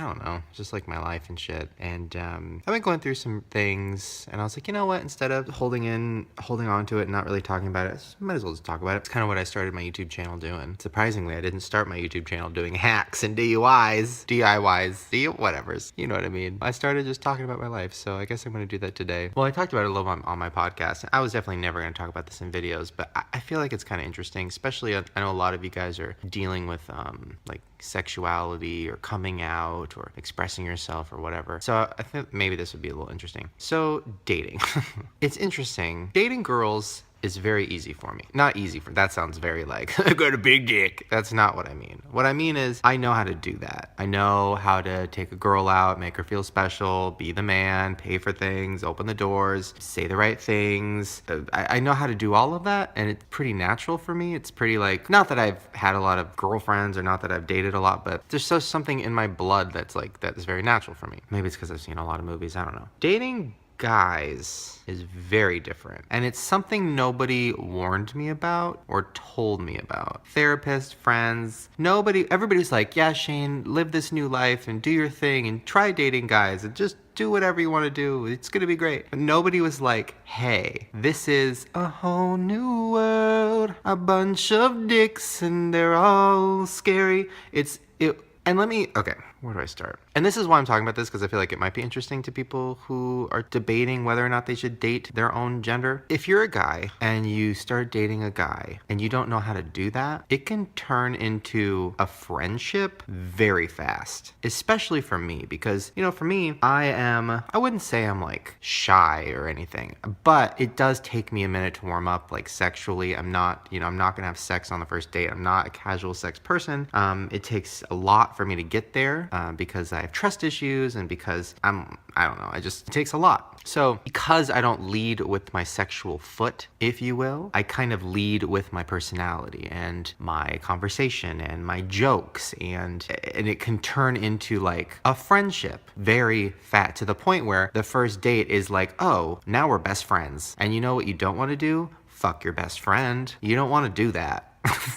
I don't know, just like my life and shit. And I've been going through some things, and I was like, you know what? Instead of holding on to it and not really talking about it, might as well just talk about it. It's kind of what I started my YouTube channel doing. Surprisingly, I didn't start my YouTube channel doing hacks and whatevers. You know what I mean? I started just talking about my life, so I guess I'm going to do that today. Well, I talked about it a little on my podcast. I was definitely never going to talk about this in videos, but I feel like it's kind of interesting, especially I know a lot of you guys are dealing with like sexuality or coming out or expressing yourself or whatever. So I think maybe this would be a little interesting. So dating. It's interesting. Dating girls is very easy for me. Not easy for, that sounds very like, I got a big dick. That's not what I mean. What I mean is I know how to do that. I know how to take a girl out, make her feel special, be the man, pay for things, open the doors, say the right things. I know how to do all of that, and it's pretty natural for me. It's pretty like, not that I've had a lot of girlfriends or not that I've dated a lot, but there's just something in my blood that's like, that is very natural for me. Maybe it's because I've seen a lot of movies, I don't know. Dating guys is very different, and it's something nobody warned me about or told me about. Therapists, friends, everybody's like, yeah, Shane, live this new life and do your thing and try dating guys and just do whatever you want to do. It's gonna be great. But nobody was like, hey, this is a whole new world, a bunch of dicks and they're all scary. And okay, where do I start? And this is why I'm talking about this, because I feel like it might be interesting to people who are debating whether or not they should date their own gender. If you're a guy and you start dating a guy and you don't know how to do that, it can turn into a friendship very fast, especially for me, because, for me, I wouldn't say I'm like shy or anything, but it does take me a minute to warm up, like sexually. I'm not gonna have sex on the first date. I'm not a casual sex person. It takes a lot for me to get there because I have trust issues and because I don't know, it takes a lot. So because I don't lead with my sexual foot, if you will, I kind of lead with my personality and my conversation and my jokes, and it can turn into like a friendship very fat, to the point where the first date is like, oh, now we're best friends. And you know what you don't want to do? Fuck your best friend. You don't want to do that.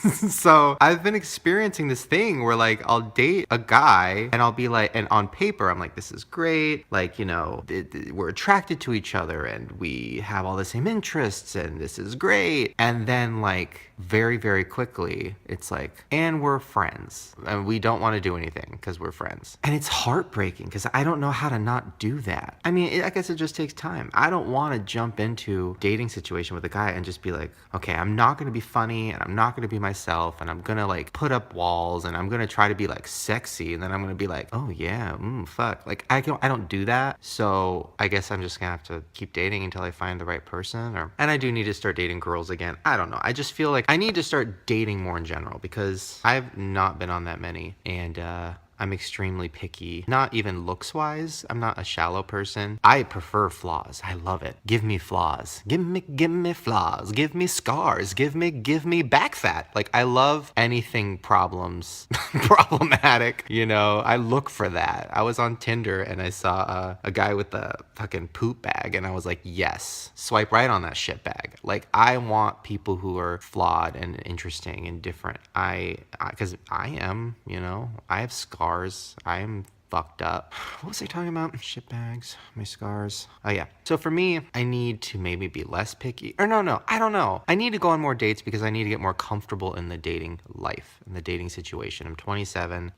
So I've been experiencing this thing where like I'll date a guy and I'll be like, and on paper I'm like, this is great, like, we're attracted to each other and we have all the same interests and this is great. And then like very, very quickly it's like, and we're friends and we don't want to do anything because we're friends. And it's heartbreaking because I don't know how to not do that. I mean, I guess it just takes time. I don't want to jump into dating situation with a guy and just be like, okay, I'm not going to be funny and I'm not going to be myself and I'm going to like put up walls and I'm going to try to be like sexy, and then I'm going to be like, oh yeah, fuck. Like I don't do that. So I guess I'm just going to have to keep dating until I find the right person. And I do need to start dating girls again. I don't know. I just feel like I need to start dating more in general because I've not been on that many, and I'm extremely picky, not even looks wise. I'm not a shallow person. I prefer flaws. I love it. Give me flaws. Give me flaws. Give me scars. Give me back fat. Like I love anything problematic. I look for that. I was on Tinder and I saw a guy with a fucking poop bag, and I was like, yes, swipe right on that shit bag. Like I want people who are flawed and interesting and different. Because I am, I have scars. I am fucked up. What was I talking about? Shit bags, my scars. Oh yeah. So for me, I need to maybe be less picky. Or no, I don't know. I need to go on more dates because I need to get more comfortable in the dating life, in the dating situation. I'm 27,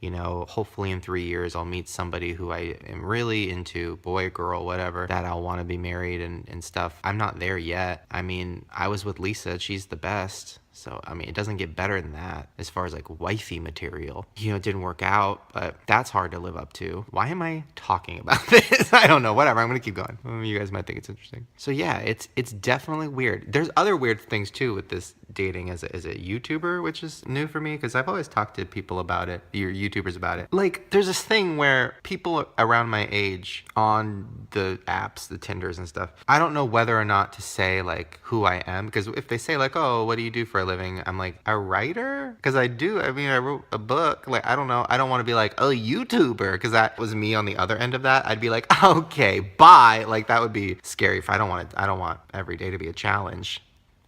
hopefully in 3 years I'll meet somebody who I am really into, boy, girl, whatever, that I'll want to be married and stuff. I'm not there yet. I mean, I was with Lisa. She's the best. So, I mean, it doesn't get better than that as far as like wifey material. It didn't work out, but that's hard to live up to. Why am I talking about this? I don't know. Whatever. I'm going to keep going. You guys might think it's interesting. So yeah, it's definitely weird. There's other weird things too with this dating as a YouTuber, which is new for me because I've always talked to people about it, your YouTubers about it. Like, there's this thing where people around my age on the apps, the Tinders and stuff, I don't know whether or not to say like who I am, because if they say like, oh, what do you do for a living? I'm like, a writer? Because I do. I mean, I wrote a book. Like, I don't know. I don't want to be like a YouTuber, because that was me on the other end of that. I'd be like, okay, bye. Like, that would be scary. I don't want every day to be a challenge.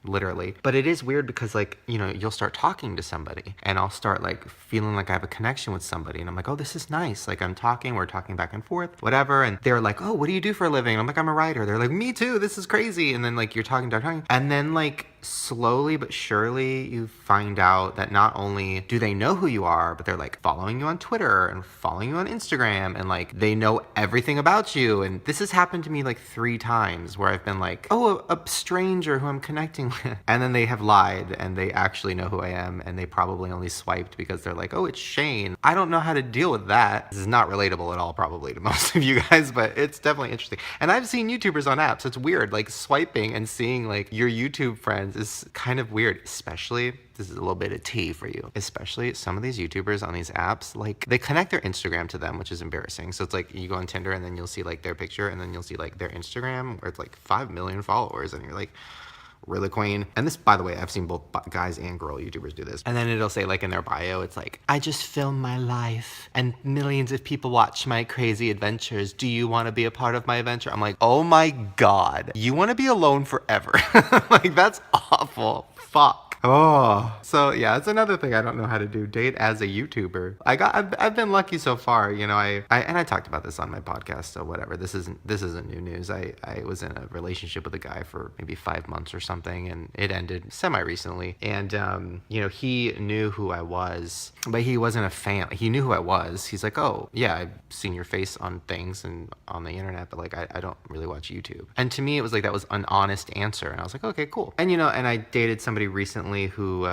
literally. But it is weird because like, you know, you'll start talking to somebody and I'll start like feeling like I have a connection with somebody and I'm like, oh, this is nice. Like we're talking back and forth, whatever. And they're like, oh, what do you do for a living? And I'm like, I'm a writer. They're like, me too. This is crazy. And then like you're talking. And then like slowly but surely you find out that not only do they know who you are, but they're like following you on Twitter and following you on Instagram and like they know everything about you. And this has happened to me like 3 times where I've been like, oh, a stranger who I'm connecting with. And then they have lied and they actually know who I am and they probably only swiped because they're like, oh, it's Shane. I don't know how to deal with that. This is not relatable at all probably to most of you guys, but it's definitely interesting. And I've seen YouTubers on apps. It's weird, like swiping and seeing like your YouTube friends is kind of weird, especially, this is a little bit of tea for you, especially some of these YouTubers on these apps, like they connect their Instagram to them, which is embarrassing. So it's like you go on Tinder and then you'll see like their picture and then you'll see like their Instagram where it's like 5 million followers and you're like, really, queen? And this, by the way, I've seen both guys and girl YouTubers do this. And then it'll say like in their bio, it's like, I just film my life and millions of people watch my crazy adventures. Do you want to be a part of my adventure? I'm like, oh my God, you want to be alone forever? Like that's awful. Fuck. Oh, so yeah, it's another thing I don't know how to do. Date as a YouTuber. I've been lucky so far. You know, I talked about this on my podcast. So whatever. This isn't new news. I was in a relationship with a guy for maybe 5 months or something, and it ended semi recently. And you know, he knew who I was, but he wasn't a fan. He knew who I was. He's like, oh yeah, I've seen your face on things and on the internet, but like I don't really watch YouTube. And to me, it was like that was an honest answer, and I was like, okay, cool. And you know, and I dated somebody recently who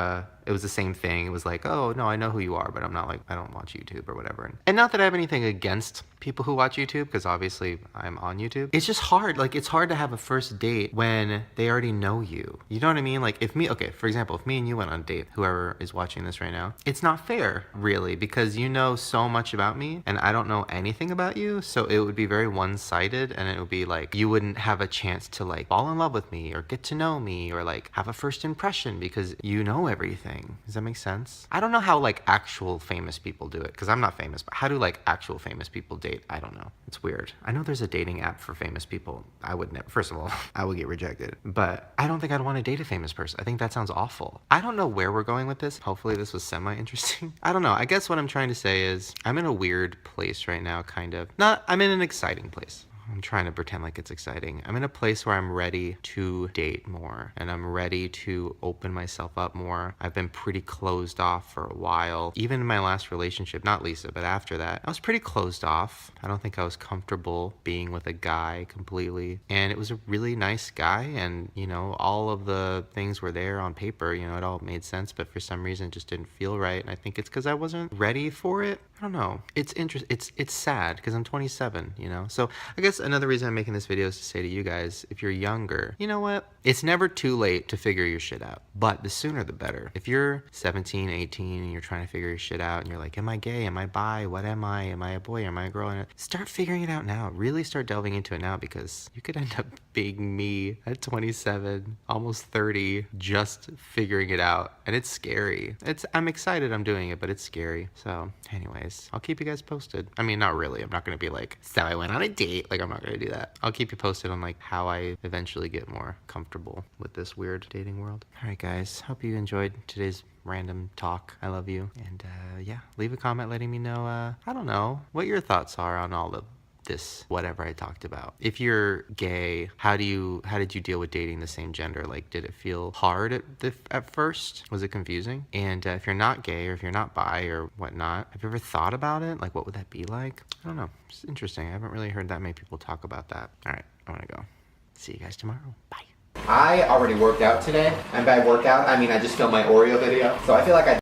it was the same thing. It was like, oh no, I know who you are, but I'm not like, I don't watch YouTube or whatever. And not that I have anything against people who watch YouTube, because obviously I'm on YouTube. It's just hard. Like it's hard to have a first date when they already know you. You know what I mean? Like if me, okay, for example, if me and you went on a date, whoever is watching this right now, it's not fair really, because you know so much about me and I don't know anything about you. So it would be very one-sided and it would be like, you wouldn't have a chance to like fall in love with me or get to know me or like have a first impression because you know everything. Does that make sense? I don't know how like actual famous people do it because I'm not famous, but how do like actual famous people date? I don't know. It's weird. I know there's a dating app for famous people. I would never, first of all, I would get rejected, but I don't think I'd want to date a famous person. I think that sounds awful. I don't know where we're going with this. Hopefully this was semi-interesting. I don't know. I guess what I'm trying to say is I'm in a weird place right now, kind of. I'm in an exciting place. I'm trying to pretend like it's exciting. I'm in a place where I'm ready to date more and I'm ready to open myself up more. I've been pretty closed off for a while. Even in my last relationship, not Lisa, but after that, I was pretty closed off. I don't think I was comfortable being with a guy completely. And it was a really nice guy and, you know, all of the things were there on paper, you know, it all made sense, but for some reason it just didn't feel right. And I think it's because I wasn't ready for it. I don't know. It's interesting. It's sad because I'm 27, you know? So I guess another reason I'm making this video is to say to you guys, if you're younger, you know what? It's never too late to figure your shit out, but the sooner the better. If you're 17, 18, and you're trying to figure your shit out and you're like, am I gay? Am I bi? What am I? Am I a boy? Am I a girl? And start figuring it out now. Really start delving into it now because you could end up being me at 27, almost 30, just figuring it out. And it's scary. I'm excited I'm doing it, but it's scary. So anyways, I'll keep you guys posted. I mean, not really. I'm not going to be like, so I went on a date. Like, I'm not going to do that. I'll keep you posted on like how I eventually get more comfortable with this weird dating world. All right, guys. Hope you enjoyed today's random talk. I love you. And yeah, leave a comment letting me know, I don't know, what your thoughts are on all of this, whatever I talked about. If you're gay, how did you deal with dating the same gender? Like, did it feel hard at first? Was it confusing? And if you're not gay or if you're not bi or whatnot, have you ever thought about it? Like, what would that be like? I don't know. It's interesting. I haven't really heard that many people talk about that. All right, I want to go. See you guys tomorrow. Bye. I already worked out today, and by workout, I mean I just filmed my Oreo video, so I feel like I